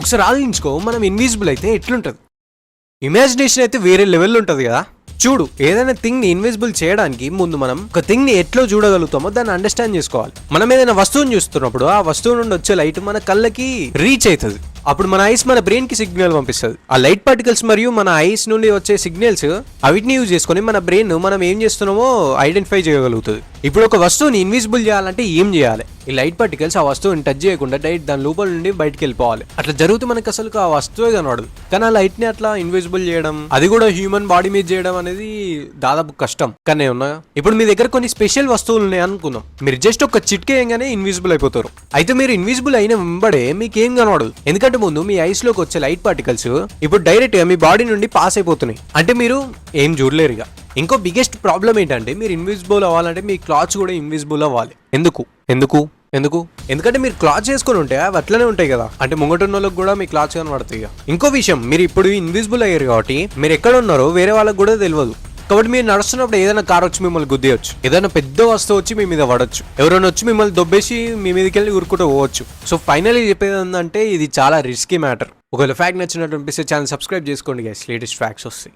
ఒకసారి ఆలోచించుకో, మనం ఇన్విజిబుల్ అయితే ఎట్లుంటది? ఇమాజినేషన్ అయితే వేరే లెవెల్ ఉంటుంది కదా. చూడు, ఏదైనా థింగ్ ని ఇన్విజిబుల్ చేయడానికి ముందు మనం ఒక థింగ్ ని ఎట్లా చూడగలుగుతామో దాన్ని అండర్స్టాండ్ చేసుకోవాలి. మనం ఏదైనా వస్తువుని చూస్తున్నప్పుడు ఆ వస్తువు నుండి వచ్చే లైట్ మన కళ్ళకి రీచ్ అవుతుంది. అప్పుడు మన ఐస్ మన బ్రెయిన్ కి సిగ్నల్ పంపిస్తుంది. ఆ లైట్ పార్టికల్స్ మరియు మన ఐస్ నుండి వచ్చే సిగ్నల్స్ అవిటిని యూజ్ చేసుకుని మన బ్రెయిన్ మనం ఏం చేస్తున్నామో ఐడెంటిఫై చేయగలుగుతుంది. ఇప్పుడు ఒక వస్తువుని ఇన్విజిబుల్ చేయాలంటే ఏం చేయాలి? ఈ లైట్ పార్టికల్స్ ఆ వస్తువుని టచ్ చేయకుండా డైరెక్ట్ దాని లోపల నుండి బయటకు వెళ్ళిపోవాలి. అట్లా జరుగుతూ మనకి అసలు ఆ వస్తువే కనబడదు. కానీ ఆ లైట్ ని అట్లా ఇన్విజిబుల్ చేయడం, అది కూడా హ్యూమన్ బాడీ మీద చేయడం అనేది దాదాపు కష్టం. కానీ ఉన్నా ఇప్పుడు మీ దగ్గర కొన్ని స్పెషల్ వస్తువులు ఉన్నాయి అనుకుందాం. మీరు జస్ట్ ఒక చిట్కేయంగానే ఇన్విజిబుల్ అయిపోతారు. అయితే మీరు ఇన్విజిబుల్ అయిన వెంబడే మీకేం కనబడదు. ఎందుకంటే ముందు మీ ఐస్ లోకి వచ్చే లైట్ పార్టికల్స్ ఇప్పుడు డైరెక్ట్ గా మీ బాడీ నుండి పాస్ అయిపోతున్నాయి. అంటే మీరు ఏం చూడలేరు ఇక. ఇంకో బిగ్గెస్ట్ ప్రాబ్లం ఏంటంటే, మీరు ఇన్విజిబుల్ అవ్వాలంటే మీ క్లాత్స్ కూడా ఇన్విజిబుల్ అవ్వాలి. ఎందుకు ఎందుకు ఎందుకు ఎందుకంటే మీరు క్లాత్స్ చేసుకుని ఉంటే అవి అట్లనే ఉంటాయి కదా. అంటే ముంగటున్న వాళ్ళకి కూడా మీ క్లాత్స్ కనబడతాయి. ఇంకో విషయం, మీరు ఇప్పుడు ఇన్విజిబుల్ అయ్యారు కాబట్టి మీరు ఎక్కడ ఉన్నారో వేరే వాళ్ళకి కూడా తెలియదు. కాబట్టి మీరు నడుస్తున్నప్పుడు ఏదైనా కార్ వచ్చి మిమ్మల్ని గుద్దేయచ్చు, ఏదైనా పెద్ద వస్తువు వచ్చి మీ మీద పడవచ్చు, ఎవరైనా వచ్చి మిమ్మల్ని దొబ్బేసి మీ మీదకి వెళ్ళి ఉరుకుంటూ పోవచ్చు. సో ఫైనల్లీ చెప్పేది ఏంటంటే, ఇది చాలా రిస్కీ మ్యాటర్. ఒకవేళ ఫ్యాక్ట్ నచ్చినట్టు అనిపిస్తే ఛానల్ సబ్స్క్రైబ్ చేసుకోండి గైస్, లేటెస్ట్ ఫ్యాక్ట్స్ వస్తాయి.